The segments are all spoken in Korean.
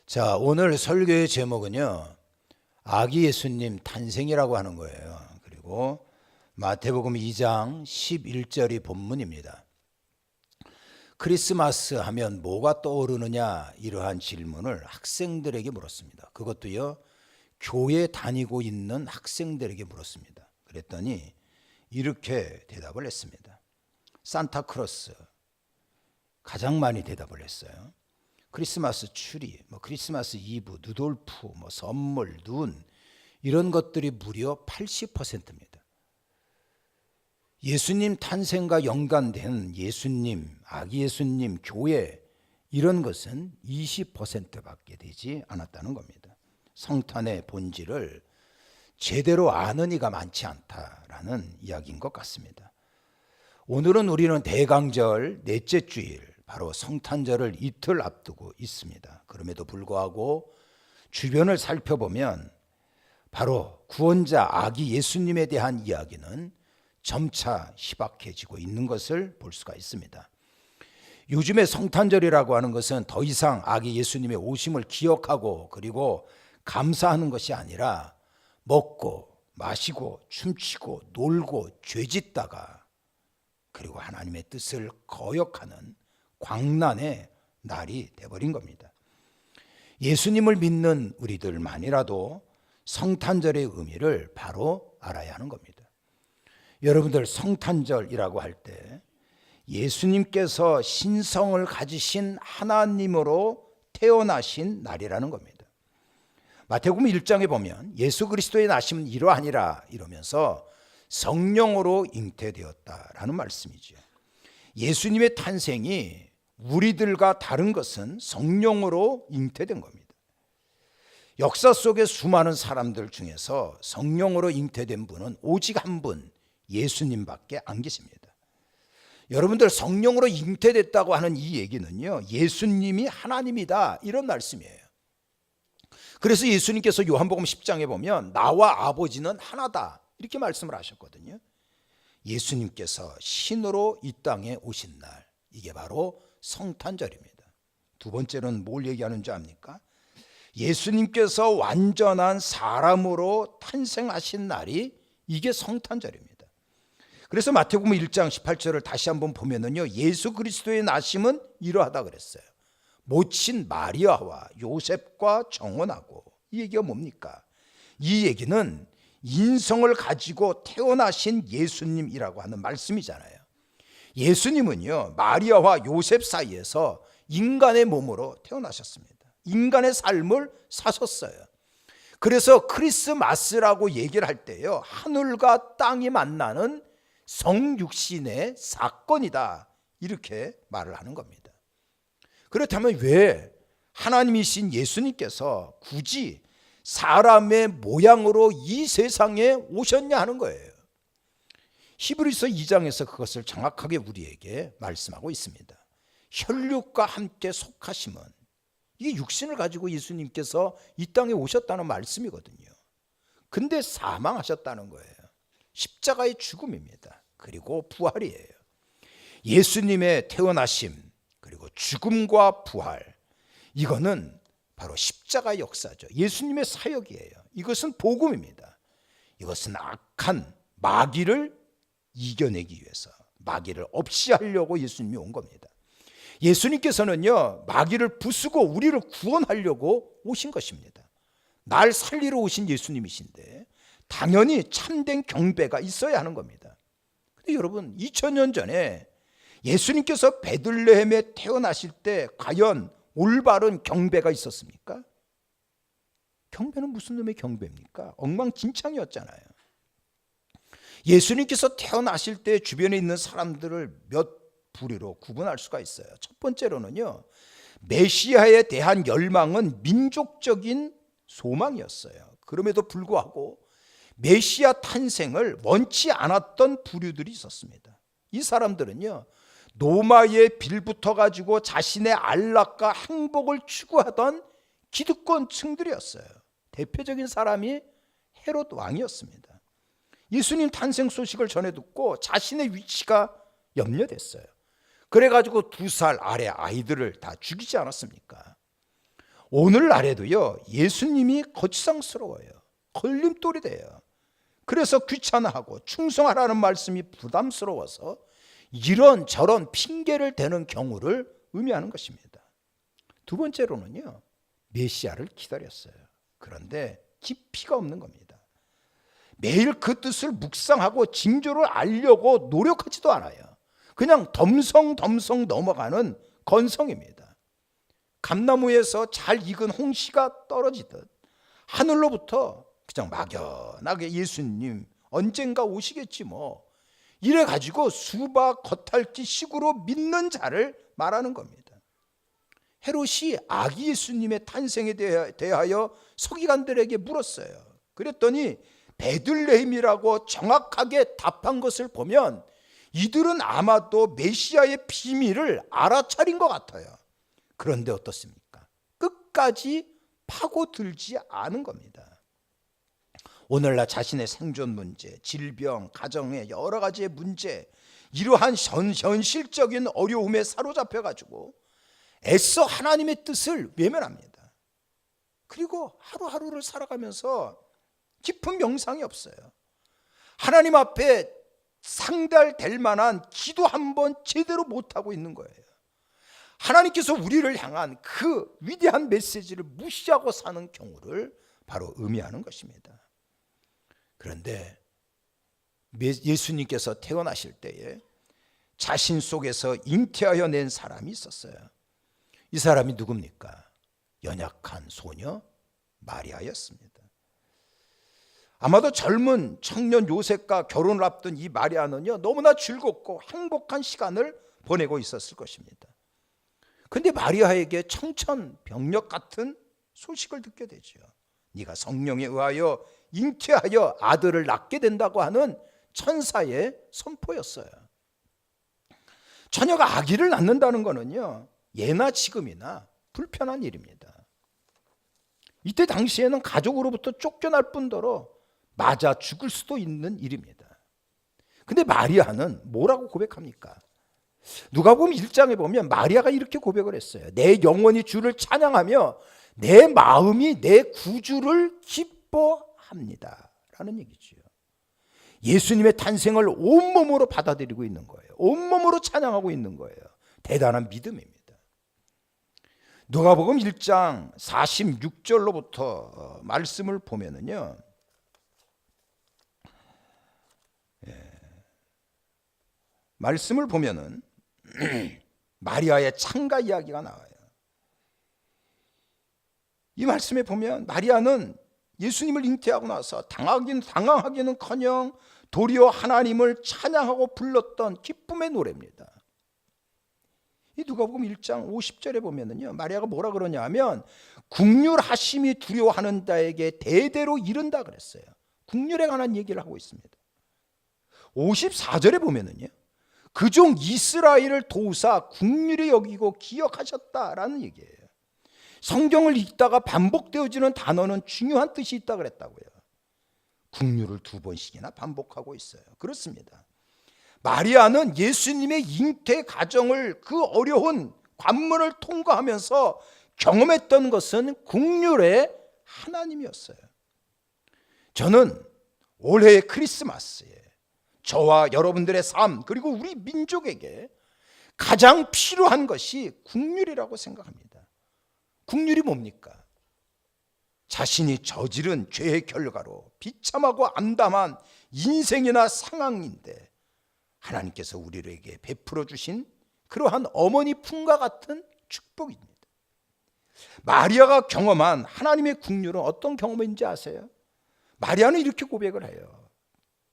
자, 오늘 설교의 제목은요, 아기 예수님 탄생이라고 하는 거예요. 그리고 마태복음 2장 11절이 본문입니다. 크리스마스 하면 뭐가 떠오르느냐, 이러한 질문을 학생들에게 물었습니다. 그것도요, 교회 다니고 있는 학생들에게 물었습니다. 그랬더니 이렇게 대답을 했습니다. 산타크로스, 가장 많이 대답을 했어요. 크리스마스 추리, 크리스마스 이브, 누돌프, 선물, 눈, 이런 것들이 무려 80%입니다. 예수님 탄생과 연관된 예수님, 아기 예수님, 교회, 이런 것은 20%밖에 되지 않았다는 겁니다. 성탄의 본질을 제대로 아는 이가 많지 않다라는 이야기인 것 같습니다. 오늘은 우리는 대강절 넷째 주일, 바로 성탄절을 이틀 앞두고 있습니다. 그럼에도 불구하고 주변을 살펴보면 바로 구원자 아기 예수님에 대한 이야기는 점차 희박해지고 있는 것을 볼 수가 있습니다. 요즘의 성탄절이라고 하는 것은 더 이상 아기 예수님의 오심을 기억하고 그리고 감사하는 것이 아니라 먹고 마시고 춤추고 놀고 죄짓다가 그리고 하나님의 뜻을 거역하는 광란의 날이 되어버린 겁니다. 예수님을 믿는 우리들만이라도 성탄절의 의미를 바로 알아야 하는 겁니다. 여러분들, 성탄절이라고 할 때 예수님께서 신성을 가지신 하나님으로 태어나신 날이라는 겁니다. 마태복음 1장에 보면 예수 그리스도의 나심은 이러하니라 이러면서 성령으로 잉태되었다라는 말씀이죠. 예수님의 탄생이 우리들과 다른 것은 성령으로 잉태된 겁니다. 역사 속의 수많은 사람들 중에서 성령으로 잉태된 분은 오직 한 분, 예수님밖에 안 계십니다. 여러분들, 성령으로 잉태됐다고 하는 이 얘기는요, 예수님이 하나님이다, 이런 말씀이에요. 그래서 예수님께서 요한복음 10장에 보면 나와 아버지는 하나다, 이렇게 말씀을 하셨거든요. 예수님께서 신으로 이 땅에 오신 날, 이게 바로 성탄절입니다. 두 번째는 뭘 얘기하는 줄 압니까? 예수님께서 완전한 사람으로 탄생하신 날이 이게 성탄절입니다. 그래서 마태복음 1장 18절을 다시 한번 보면은요, 예수 그리스도의 나심은 이러하다 그랬어요. 모친 마리아와 요셉과 정혼하고. 이 얘기가 뭡니까? 이 얘기는 인성을 가지고 태어나신 예수님이라고 하는 말씀이잖아요. 예수님은요, 마리아와 요셉 사이에서 인간의 몸으로 태어나셨습니다. 인간의 삶을 사셨어요. 그래서 크리스마스라고 얘기를 할 때요, 하늘과 땅이 만나는 성육신의 사건이다, 이렇게 말을 하는 겁니다. 그렇다면 왜 하나님이신 예수님께서 굳이 사람의 모양으로 이 세상에 오셨냐 하는 거예요. 히브리서 2장에서 그것을 정확하게 우리에게 말씀하고 있습니다. 혈육과 함께 속하심은, 이게 육신을 가지고 예수님께서 이 땅에 오셨다는 말씀이거든요. 근데 사망하셨다는 거예요. 십자가의 죽음입니다. 그리고 부활이에요. 예수님의 태어나심, 그리고 죽음과 부활, 이거는 바로 십자가의 역사죠. 예수님의 사역이에요. 이것은 복음입니다. 이것은 악한 마귀를 이겨내기 위해서, 마귀를 없이 하려고 예수님이 온 겁니다. 예수님께서는요, 마귀를 부수고 우리를 구원하려고 오신 것입니다. 날 살리러 오신 예수님이신데 당연히 참된 경배가 있어야 하는 겁니다. 근데 여러분, 2000년 전에 예수님께서 베들레헴에 태어나실 때 과연 올바른 경배가 있었습니까? 경배는 무슨 놈의 경배입니까? 엉망진창이었잖아요. 예수님께서 태어나실 때 주변에 있는 사람들을 몇 부류로 구분할 수가 있어요. 첫 번째로는요, 메시아에 대한 열망은 민족적인 소망이었어요. 그럼에도 불구하고 메시아 탄생을 원치 않았던 부류들이 있었습니다. 이 사람들은요, 로마의 빌붙어 가지고 자신의 안락과 행복을 추구하던 기득권층들이었어요. 대표적인 사람이 헤롯 왕이었습니다. 예수님 탄생 소식을 전해 듣고 자신의 위치가 염려됐어요. 그래가지고 2살 아래 아이들을 다 죽이지 않았습니까? 오늘날에도요, 예수님이 거추장스러워요. 걸림돌이 돼요. 그래서 귀찮아하고 충성하라는 말씀이 부담스러워서 이런저런 핑계를 대는 경우를 의미하는 것입니다. 두 번째로는요, 메시아를 기다렸어요. 그런데 깊이가 없는 겁니다. 매일 그 뜻을 묵상하고 징조를 알려고 노력하지도 않아요. 그냥 덤성덤성 넘어가는 건성입니다. 감나무에서 잘 익은 홍시가 떨어지듯 하늘로부터 그냥 막연하게 예수님 언젠가 오시겠지 뭐 이래 가지고 수박 겉핥기 식으로 믿는 자를 말하는 겁니다. 헤롯이 아기 예수님의 탄생에 대하여 서기관들에게 물었어요. 그랬더니 베들레헴이라고 정확하게 답한 것을 보면 이들은 아마도 메시아의 비밀을 알아차린 것 같아요. 그런데 어떻습니까? 끝까지 파고들지 않은 겁니다. 오늘날 자신의 생존 문제, 질병, 가정의 여러 가지의 문제, 이러한 현실적인 어려움에 사로잡혀가지고 애써 하나님의 뜻을 외면합니다. 그리고 하루하루를 살아가면서 깊은 명상이 없어요. 하나님 앞에 상달될 만한 기도 한 번 제대로 못하고 있는 거예요. 하나님께서 우리를 향한 그 위대한 메시지를 무시하고 사는 경우를 바로 의미하는 것입니다. 그런데 예수님께서 태어나실 때에 자신 속에서 잉태하여 낸 사람이 있었어요. 이 사람이 누굽니까? 연약한 소녀 마리아였습니다. 아마도 젊은 청년 요셉과 결혼을 앞둔 이 마리아는요, 너무나 즐겁고 행복한 시간을 보내고 있었을 것입니다. 근데 마리아에게 청천벽력 같은 소식을 듣게 되죠. 네가 성령에 의하여 잉태하여 아들을 낳게 된다고 하는 천사의 선포였어요. 처녀가 아기를 낳는다는 것은요, 예나 지금이나 불편한 일입니다. 이때 당시에는 가족으로부터 쫓겨날 뿐더러 맞아 죽을 수도 있는 일입니다. 근데 마리아는 뭐라고 고백합니까? 누가복음 1장에 보면 마리아가 이렇게 고백을 했어요. 내 영혼이 주를 찬양하며 내 마음이 내 구주를 기뻐합니다 라는 얘기죠. 예수님의 탄생을 온몸으로 받아들이고 있는 거예요. 온몸으로 찬양하고 있는 거예요. 대단한 믿음입니다. 누가복음 1장 46절로부터 말씀을 보면은요, 말씀을 보면은 마리아의 창가 이야기가 나와요. 이 말씀에 보면 마리아는 예수님을 잉태하고 나서 당황하기는커녕 도리어 하나님을 찬양하고 불렀던 기쁨의 노래입니다. 이 누가복음 1장 50절에 보면은요, 마리아가 뭐라 그러냐 하면 국률하심이 두려워하는 자에게 대대로 이른다 그랬어요. 국률에 관한 얘기를 하고 있습니다. 54절에 보면은요, 그 종 이스라엘을 도우사 국률이 여기고 기억하셨다라는 얘기예요. 성경을 읽다가 반복되어지는 단어는 중요한 뜻이 있다 그랬다고요. 국률을 2번씩이나 반복하고 있어요. 그렇습니다. 마리아는 예수님의 잉태 과정을, 그 어려운 관문을 통과하면서 경험했던 것은 국률의 하나님이었어요. 저는 올해의 크리스마스에 저와 여러분들의 삶, 그리고 우리 민족에게 가장 필요한 것이 국률이라고 생각합니다. 국률이 뭡니까? 자신이 저지른 죄의 결과로 비참하고 암담한 인생이나 상황인데 하나님께서 우리에게 베풀어 주신 그러한 어머니 품과 같은 축복입니다. 마리아가 경험한 하나님의 국률은 어떤 경험인지 아세요? 마리아는 이렇게 고백을 해요.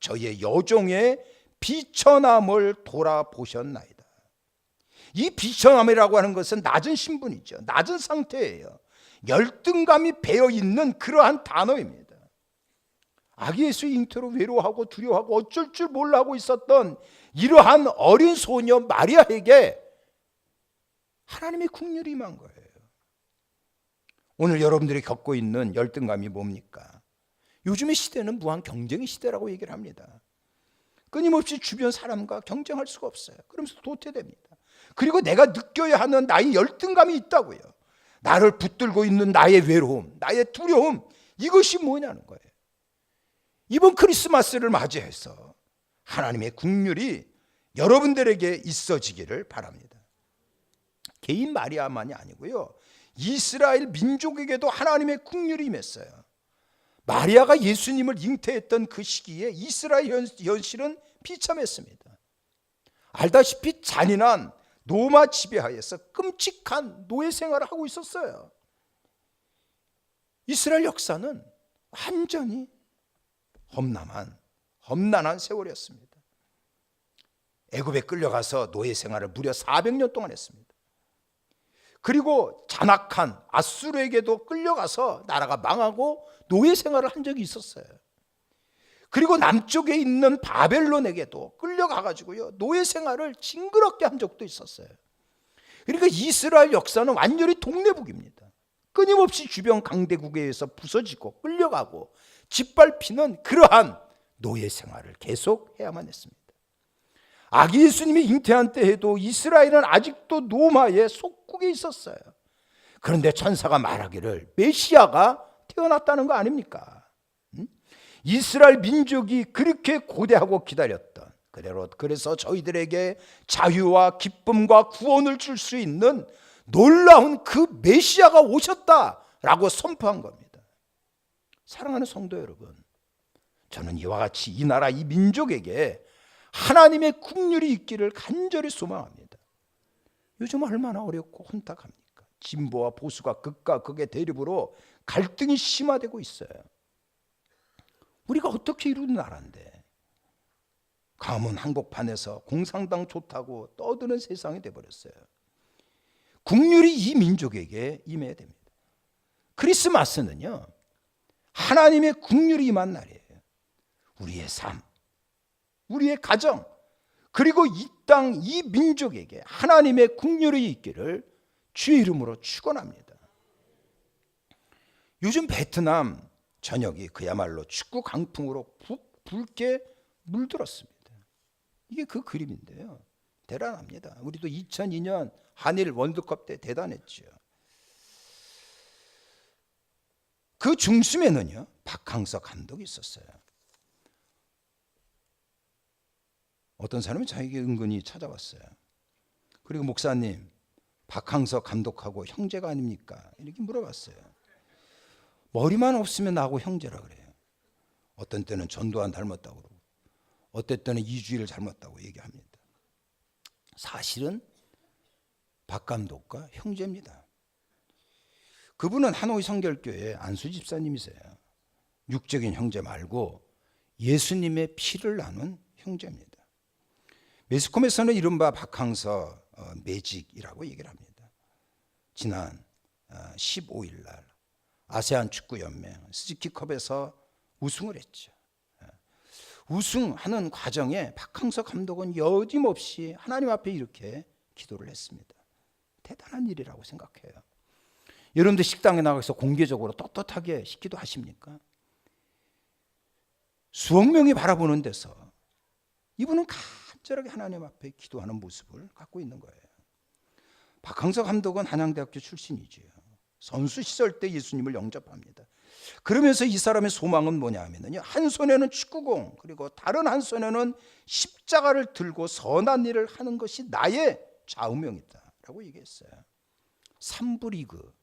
저의 여종의 비천함을 돌아보셨나이다. 이 비천함이라고 하는 것은 낮은 신분이죠. 낮은 상태예요. 열등감이 배어있는 그러한 단어입니다. 아기 예수의 잉태로 외로워하고 두려워하고 어쩔 줄 몰라 하고 있었던 이러한 어린 소녀 마리아에게 하나님의 국률이 임한 거예요. 오늘 여러분들이 겪고 있는 열등감이 뭡니까? 요즘의 시대는 무한 경쟁의 시대라고 얘기를 합니다. 끊임없이 주변 사람과 경쟁할 수가 없어요. 그러면서 도태됩니다. 그리고 내가 느껴야 하는 나의 열등감이 있다고요. 나를 붙들고 있는 나의 외로움, 나의 두려움, 이것이 뭐냐는 거예요. 이번 크리스마스를 맞이해서 하나님의 긍휼이 여러분들에게 있어지기를 바랍니다. 개인 마리아만이 아니고요, 이스라엘 민족에게도 하나님의 긍휼이 임했어요. 마리아가 예수님을 잉태했던 그 시기에 이스라엘 현실은 비참했습니다. 알다시피 잔인한 로마 지배하에서 끔찍한 노예 생활을 하고 있었어요. 이스라엘 역사는 완전히 험난한 세월이었습니다. 애굽에 끌려가서 노예 생활을 무려 400년 동안 했습니다. 그리고 잔악한 아수르에게도 끌려가서 나라가 망하고 노예 생활을 한 적이 있었어요. 그리고 남쪽에 있는 바벨론에게도 끌려가가지고요, 노예 생활을 징그럽게 한 적도 있었어요. 그러니까 이스라엘 역사는 완전히 동네북입니다. 끊임없이 주변 강대국에 의해서 부서지고 끌려가고 짓밟히는 그러한 노예 생활을 계속 해야만 했습니다. 아기 예수님이 잉태한 때에도 이스라엘은 아직도 로마의 속국에 있었어요. 그런데 천사가 말하기를 메시아가 태어났다는 거 아닙니까? 이스라엘 민족이 그렇게 고대하고 기다렸던 그대로, 그래서 저희들에게 자유와 기쁨과 구원을 줄 수 있는 놀라운 그 메시아가 오셨다라고 선포한 겁니다. 사랑하는 성도 여러분, 저는 이와 같이 이 나라 이 민족에게 하나님의 긍휼이 있기를 간절히 소망합니다. 요즘 얼마나 어렵고 혼탁합니까? 진보와 보수가 극과 극의 대립으로 갈등이 심화되고 있어요. 우리가 어떻게 이루는 나라인데 가문 한복판에서 공산당 좋다고 떠드는 세상이 돼버렸어요. 긍휼이 이 민족에게 임해야 됩니다. 크리스마스는요, 하나님의 긍휼이 임한 날이에요. 우리의 삶, 우리의 가정, 그리고 이 땅, 이 민족에게 하나님의 긍휼이 있기를 주의 이름으로 축원합니다. 요즘 베트남 전역이 그야말로 축구 강풍으로 붉게 물들었습니다. 이게 그 그림인데요, 대단합니다. 우리도 2002년 한일 월드컵 때 대단했죠. 그 중심에는요, 박항서 감독이 있었어요. 어떤 사람이 자기에게 은근히 찾아왔어요. 그리고 목사님, 박항서 감독하고 형제가 아닙니까? 이렇게 물어봤어요. 머리만 없으면 나하고 형제라 그래요. 어떤 때는 전두환 닮았다고 그러고, 어떤 때는 이주일을 닮았다고 얘기합니다. 사실은 박 감독과 형제입니다. 그분은 하노이 성결교회 안수 집사님이세요. 육적인 형제 말고 예수님의 피를 나눈 형제입니다. 매스컴에서는 이른바 박항서 매직이라고 얘기를 합니다. 지난 15일 날 아세안 축구연맹 스즈키컵에서 우승을 했죠. 우승하는 과정에 박항서 감독은 여짐없이 하나님 앞에 이렇게 기도를 했습니다. 대단한 일이라고 생각해요. 여러분들 식당에 나가서 공개적으로 떳떳하게 기도 하십니까? 수억 명이 바라보는 데서 이분은 간절하게 하나님 앞에 기도하는 모습을 갖고 있는 거예요. 박항서 감독은 한양대학교 출신이지요. 선수 시절 때 예수님을 영접합니다. 그러면서 이 사람의 소망은 뭐냐 하면요, 한 손에는 축구공, 그리고 다른 한 손에는 십자가를 들고 선한 일을 하는 것이 나의 좌우명이다 라고 얘기했어요. 3부 리그,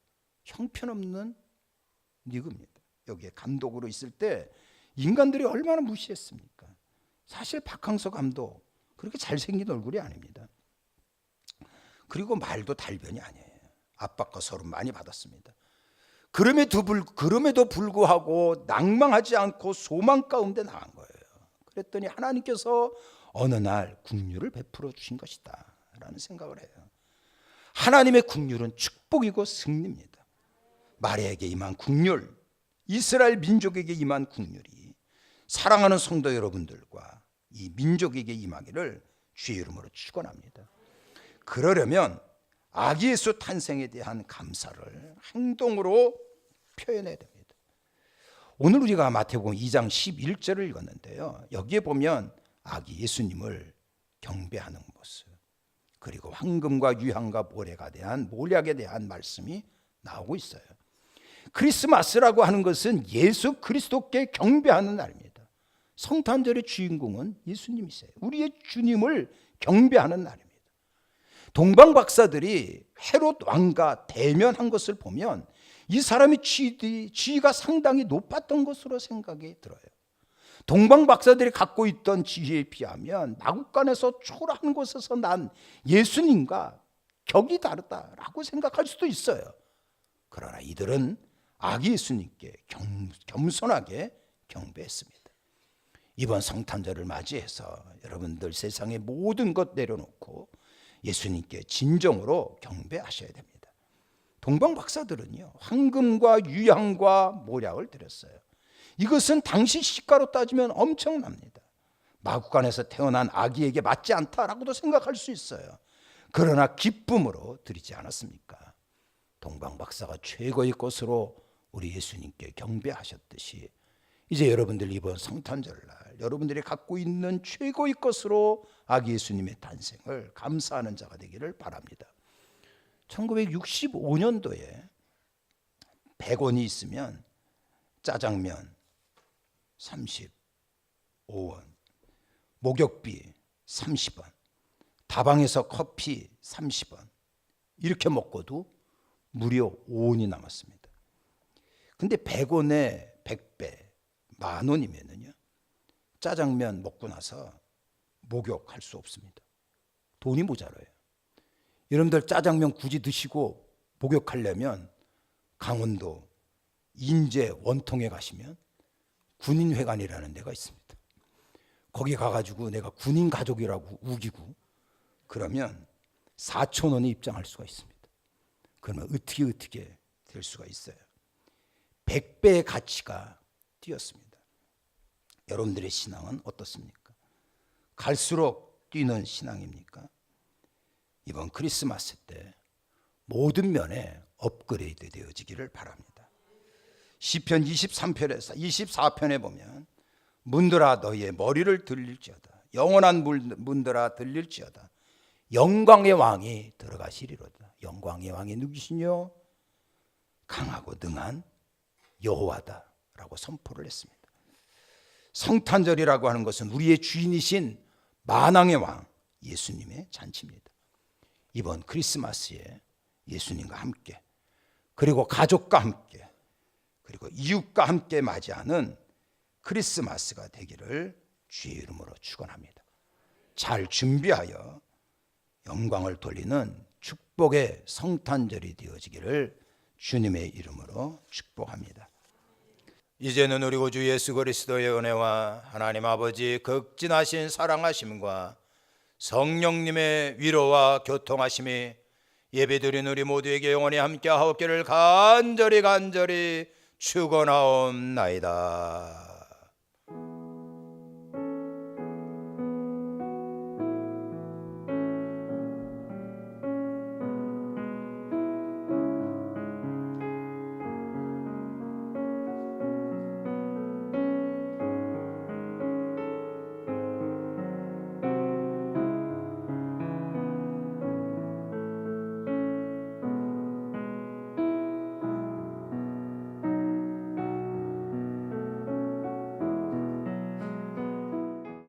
형편없는 리그입니다. 여기에 감독으로 있을 때 인간들이 얼마나 무시했습니까? 사실 박항서 감독 그렇게 잘생긴 얼굴이 아닙니다. 그리고 말도 달변이 아니에요. 압박과 서름 많이 받았습니다. 그럼에도 불구하고 낭망하지 않고 소망 가운데 나간 거예요. 그랬더니 하나님께서 어느 날 긍휼을 베풀어 주신 것이다 라는 생각을 해요. 하나님의 긍휼은 축복이고 승리입니다. 마리아에게 임한 긍휼, 이스라엘 민족에게 임한 긍휼이 사랑하는 성도 여러분들과 이 민족에게 임하기를 주의 이름으로 축원합니다. 그러려면 아기 예수 탄생에 대한 감사를 행동으로 표현해야 됩니다. 오늘 우리가 마태복음 2장 11절을 읽었는데요, 여기에 보면 아기 예수님을 경배하는 모습, 그리고 황금과 유향과 모략에 대한 말씀이 나오고 있어요. 크리스마스라고 하는 것은 예수 그리스도께 경배하는 날입니다. 성탄절의 주인공은 예수님이세요. 우리의 주님을 경배하는 날입니다. 동방 박사들이 헤롯 왕과 대면한 것을 보면 이 사람의 지위가 상당히 높았던 것으로 생각이 들어요. 동방 박사들이 갖고 있던 지위에 비하면 마국간에서 초라한 곳에서 난 예수님과 격이 다르다라고 생각할 수도 있어요. 그러나 이들은 아기 예수님께 겸손하게 경배했습니다. 이번 성탄절을 맞이해서 여러분들 세상의 모든 것 내려놓고 예수님께 진정으로 경배하셔야 됩니다. 동방 박사들은요, 황금과 유향과 모략을 드렸어요. 이것은 당시 시가로 따지면 엄청납니다. 마구간에서 태어난 아기에게 맞지 않다라고도 생각할 수 있어요. 그러나 기쁨으로 드리지 않았습니까? 동방 박사가 최고의 것으로 우리 예수님께 경배하셨듯이 이제 여러분들 이번 성탄절날 여러분들이 갖고 있는 최고의 것으로 아기 예수님의 탄생을 감사하는 자가 되기를 바랍니다. 1965년도에 100원이 있으면 짜장면 35원, 목욕비 30원, 다방에서 커피 30원 이렇게 먹고도 무려 5원이 남았습니다. 근데 100원에 100배, 10,000원이면요 짜장면 먹고 나서 목욕할 수 없습니다. 돈이 모자라요. 여러분들 짜장면 굳이 드시고 목욕하려면 강원도 인제 원통에 가시면 군인회관이라는 데가 있습니다. 거기 가가지고 내가 군인 가족이라고 우기고 그러면 4,000원에 입장할 수가 있습니다. 그러면 어떻게 될 수가 있어요. 100배의 가치가 뛰었습니다. 여러분들의 신앙은 어떻습니까? 갈수록 뛰는 신앙입니까? 이번 크리스마스 때 모든 면에 업그레이드 되어지기를 바랍니다. 시편 24편에 보면 문들아 너희의 머리를 들릴지어다. 영원한 문들아 들릴지어다. 영광의 왕이 들어가시리로다. 영광의 왕이 누구시뇨? 강하고 능한 여호와다라고 선포를 했습니다. 성탄절이라고 하는 것은 우리의 주인이신 만왕의 왕 예수님의 잔치입니다. 이번 크리스마스에 예수님과 함께 그리고 가족과 함께 그리고 이웃과 함께 맞이하는 크리스마스가 되기를 주의 이름으로 축원합니다. 잘 준비하여 영광을 돌리는 축복의 성탄절이 되어지기를 주님의 이름으로 축복합니다. 이제는 우리 구주 예수 그리스도의 은혜와 하나님 아버지 극진하신 사랑하심과 성령님의 위로와 교통하심이 예배드린 우리 모두에게 영원히 함께하옵기를 간절히 축원하옵나이다.